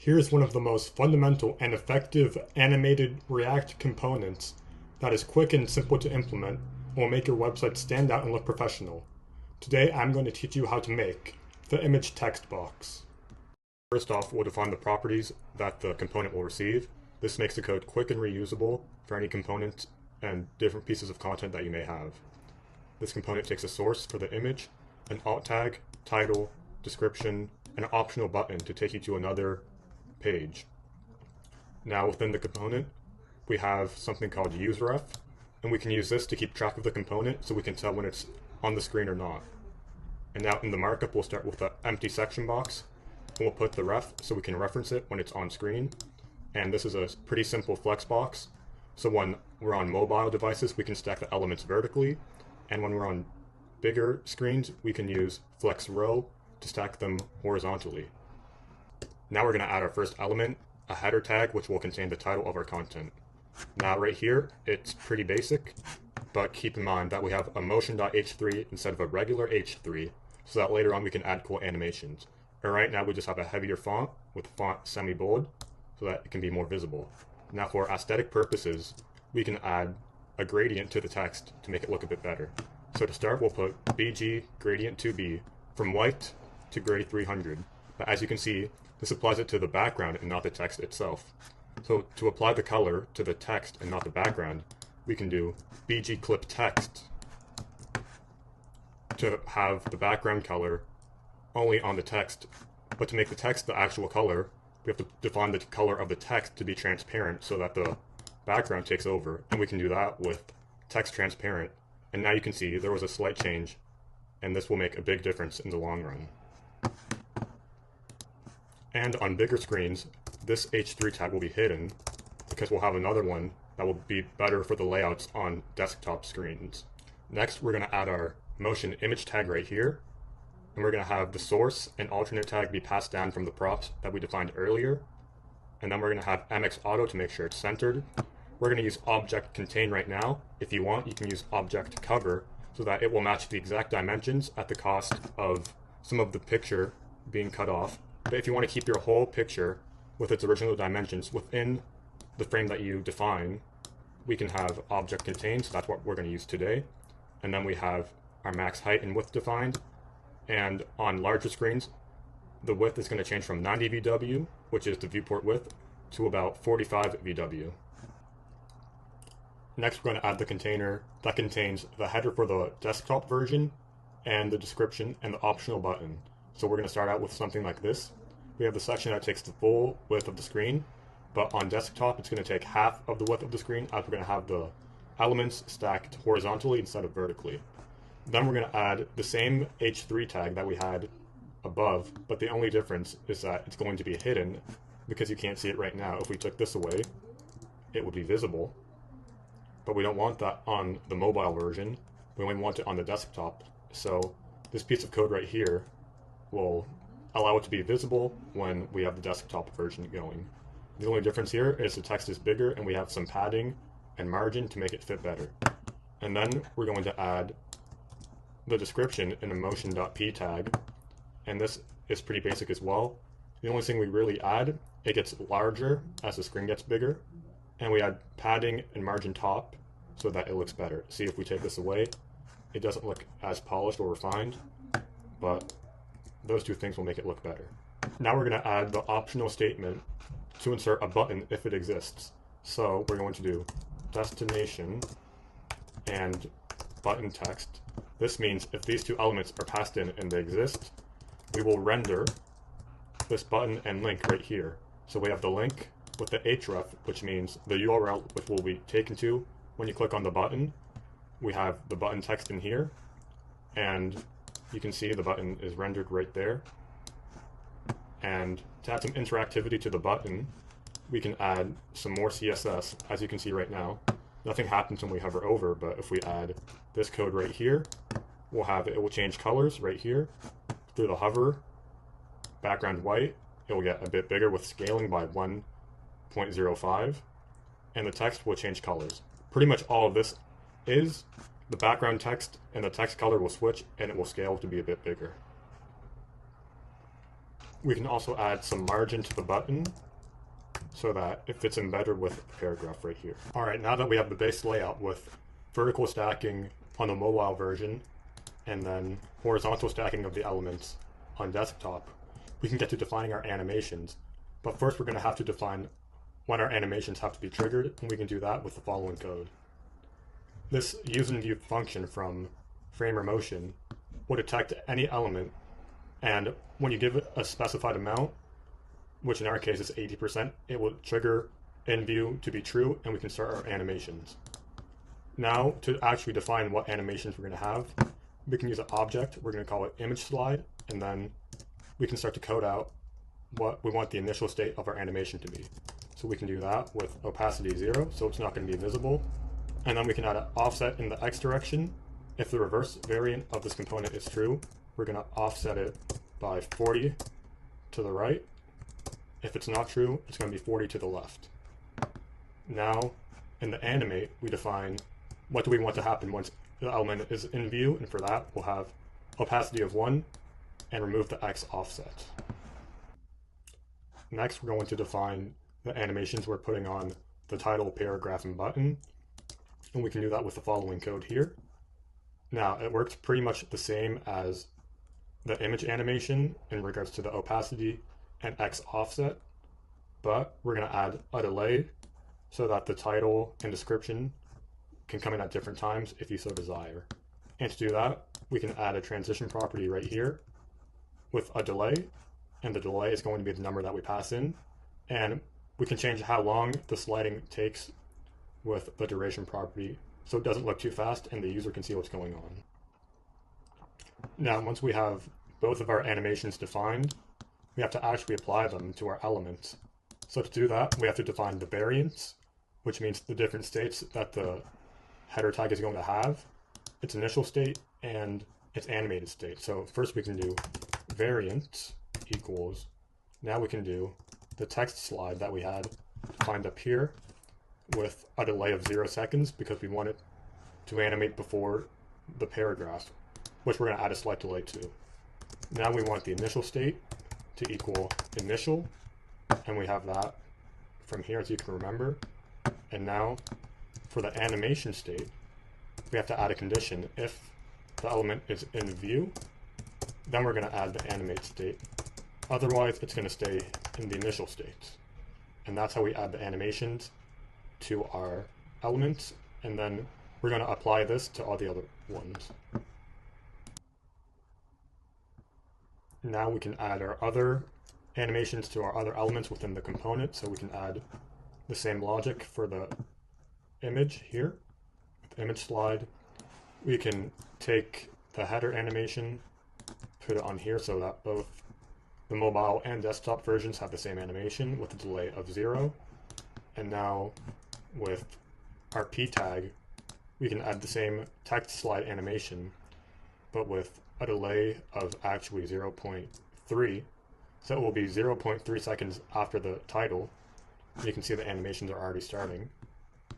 Here's one of the most fundamental and effective animated React components that is quick and simple to implement and will make your website stand out and look professional. Today I'm going to teach you how to make the image text box. First off, we'll define the properties that the component will receive. This makes the code quick and reusable for any component and different pieces of content that you may have. This component takes a source for the image, an alt tag, title, description, and an optional button to take you to another page. Now within the component, we have something called useRef, and we can use this to keep track of the component so we can tell when it's on the screen or not. And now in the markup, we'll start with the empty section box, and we'll put the ref so we can reference it when it's on screen. And this is a pretty simple flex box, so when we're on mobile devices, we can stack the elements vertically, and when we're on bigger screens, we can use flex row to stack them horizontally. Now we're going to add our first element, a header tag, which will contain the title of our content. Now right here, it's pretty basic, but keep in mind that we have a motion.h3 instead of a regular h3, so that later on we can add cool animations. And right now we just have a heavier font with font semi-bold, so that it can be more visible. Now for aesthetic purposes, we can add a gradient to the text to make it look a bit better. So to start, we'll put BG gradient 2B from white to gray 300. But as you can see, this applies it to the background and not the text itself. So to apply the color to the text and not the background, we can do BG clip text to have the background color only on the text. But to make the text the actual color, we have to define the color of the text to be transparent so that the background takes over, and we can do that with text transparent. And now you can see there was a slight change, and this will make a big difference in the long run. And on bigger screens, this H3 tag will be hidden because we'll have another one that will be better for the layouts on desktop screens. Next, we're going to add our motion image tag right here, and we're going to have the source and alternate tag be passed down from the props that we defined earlier. And then we're going to have MX auto to make sure it's centered. We're going to use object contain right now. If you want, you can use object cover so that it will match the exact dimensions at the cost of some of the picture being cut off. But if you want to keep your whole picture with its original dimensions within the frame that you define, we can have object contain, so that's what we're going to use today. And then we have our max height and width defined. And on larger screens, the width is going to change from 90 VW, which is the viewport width, to about 45 VW. Next, we're going to add the container that contains the header for the desktop version and the description and the optional button. So we're going to start out with something like this. We have the section that takes the full width of the screen, but on desktop, it's going to take half of the width of the screen, as we're going to have the elements stacked horizontally instead of vertically. Then we're going to add the same H3 tag that we had above, but the only difference is that it's going to be hidden because you can't see it right now. If we took this away, it would be visible, but we don't want that on the mobile version. We only want it on the desktop. So this piece of code right here will allow it to be visible when we have the desktop version going. The only difference here is the text is bigger and we have some padding and margin to make it fit better. And then we're going to add the description in a motion.p tag, and this is pretty basic as well. The only thing we really add, it gets larger as the screen gets bigger, and we add padding and margin top so that it looks better. See, if we take this away, it doesn't look as polished or refined, but those two things will make it look better. Now we're going to add the optional statement to insert a button if it exists. So we're going to do destination and button text. This means if these two elements are passed in and they exist, we will render this button and link right here. So we have the link with the href, which means the URL which will be taken to when you click on the button. We have the button text in here, and you can see the button is rendered right there. And to add some interactivity to the button, we can add some more CSS. As you can see right now, nothing happens when we hover over, but if we add this code right here, we'll have it will change colors right here through the hover, background white, it will get a bit bigger with scaling by 1.05, and the text will change colors. Pretty much all of this is the background text, and the text color will switch and it will scale to be a bit bigger. We can also add some margin to the button so that it fits in better with the paragraph right here. All right, now that we have the base layout with vertical stacking on the mobile version and then horizontal stacking of the elements on desktop, we can get to defining our animations. But first we're going to have to define when our animations have to be triggered, and we can do that with the following code. This use and view function from Framer Motion will detect any element, and when you give it a specified amount, which in our case is 80%, it will trigger InView to be true, and we can start our animations. Now, to actually define what animations we're going to have, we can use an object. We're going to call it image slide, and then we can start to code out what we want the initial state of our animation to be. So we can do that with opacity 0, so it's not going to be visible. And then we can add an offset in the x direction. If the reverse variant of this component is true, we're going to offset it by 40 to the right. If it's not true, it's going to be 40 to the left. Now, in the animate, we define what do we want to happen once the element is in view, and for that, we'll have opacity of 1 and remove the x offset. Next, we're going to define the animations we're putting on the title, paragraph, and button, and we can do that with the following code here. Now, it works pretty much the same as the image animation in regards to the opacity and x offset, but we're going to add a delay so that the title and description can come in at different times if you so desire. And to do that, we can add a transition property right here with a delay, and the delay is going to be the number that we pass in, and we can change how long the sliding takes with the duration property so it doesn't look too fast and the user can see what's going on. Now, once we have both of our animations defined, we have to actually apply them to our elements. So to do that, we have to define the variants, which means the different states that the header tag is going to have, its initial state, and its animated state. So first we can do variant equals, now we can do the text slide that we had defined up here with a delay of 0 seconds because we want it to animate before the paragraph, which we're going to add a slight delay to. Now we want the initial state to equal initial, and we have that from here as you can remember. And now for the animation state, we have to add a condition. If the element is in view, then we're going to add the animate state. Otherwise, it's going to stay in the initial state. And that's how we add the animations to our elements, and then we're going to apply this to all the other ones. Now we can add our other animations to our other elements within the component, so we can add the same logic for the image here, the image slide. We can take the header animation, put it on here so that both the mobile and desktop versions have the same animation with a delay of 0. And now with our p tag, we can add the same text slide animation, but with a delay of actually 0.3. So it will be 0.3 seconds after the title. You can see the animations are already starting.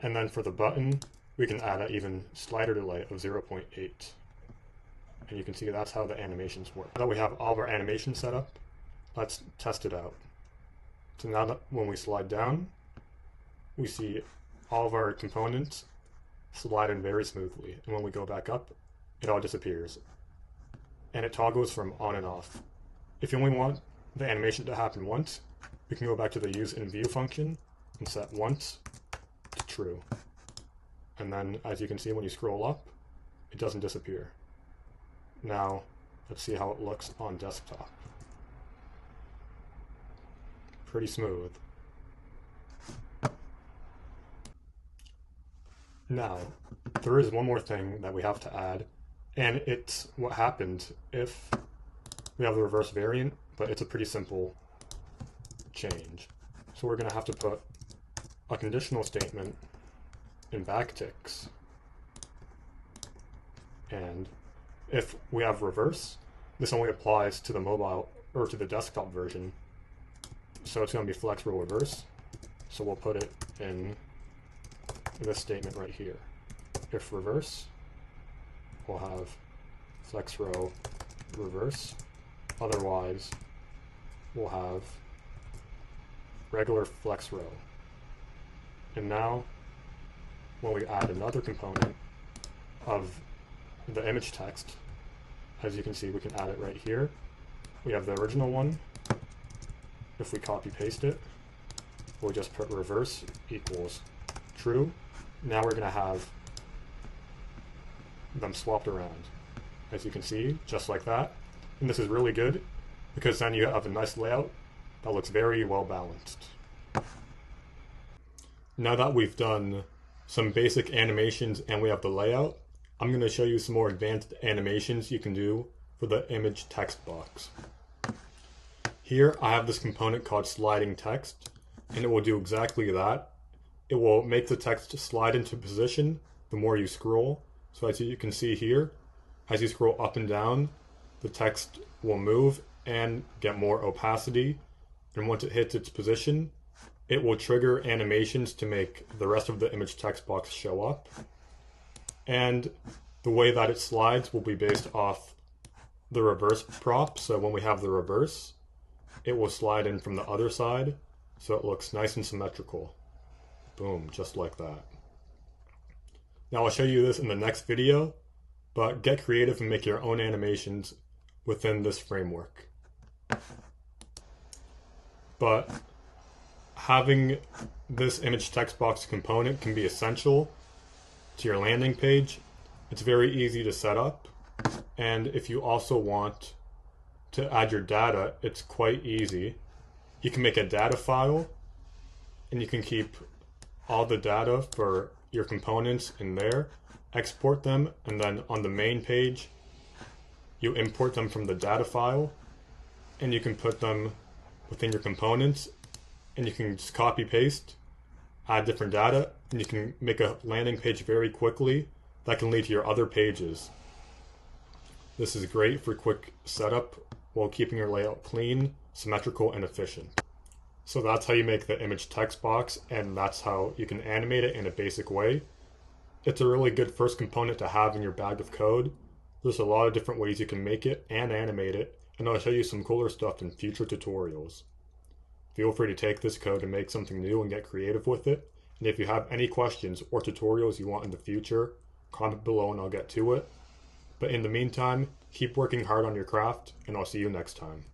And then for the button, we can add an even slighter delay of 0.8. And you can see that's how the animations work. Now that we have all of our animations set up, let's test it out. So now that when we slide down, we see all of our components slide in very smoothly. And when we go back up, it all disappears. And it toggles from on and off. If you only want the animation to happen once, we can go back to the use in view function and set once to true. And then as you can see when you scroll up, it doesn't disappear. Now, let's see how it looks on desktop. Pretty smooth. Now, there is one more thing that we have to add, and it's what happens if we have the reverse variant, but it's a pretty simple change. So we're going to have to put a conditional statement in backticks, and if we have reverse, this only applies to the mobile or to the desktop version, so it's going to be flex row reverse. So we'll put it in this statement right here. If reverse, we'll have flex row reverse. Otherwise, we'll have regular flex row. And now, when we add another component of the image text, as you can see, we can add it right here. We have the original one. If we copy paste it, we'll just put reverse equals true. Now we're going to have them swapped around, as you can see, just like that. And this is really good because then you have a nice layout that looks very well balanced. Now that we've done some basic animations and we have the layout, I'm going to show you some more advanced animations you can do for the image text box. Here I have this component called sliding text, and it will do exactly that. It will make the text slide into position the more you scroll. So as you can see here, as you scroll up and down, the text will move and get more opacity. And once it hits its position, it will trigger animations to make the rest of the image text box show up. And the way that it slides will be based off the reverse prop. So when we have the reverse, it will slide in from the other side, so it looks nice and symmetrical. Boom, just like that. Now I'll show you this in the next video, but get creative and make your own animations within this framework. But having this image text box component can be essential to your landing page. It's very easy to set up, and if you also want to add your data, it's quite easy. You can make a data file, and you can keep all the data for your components in there, export them, and then on the main page, you import them from the data file, and you can put them within your components, and you can just copy paste, add different data, and you can make a landing page very quickly that can lead to your other pages. This is great for quick setup while keeping your layout clean, symmetrical, and efficient. So that's how you make the image text box, and that's how you can animate it in a basic way. It's a really good first component to have in your bag of code. There's a lot of different ways you can make it and animate it, and I'll show you some cooler stuff in future tutorials. Feel free to take this code and make something new and get creative with it. And if you have any questions or tutorials you want in the future, comment below and I'll get to it. But in the meantime, keep working hard on your craft, and I'll see you next time.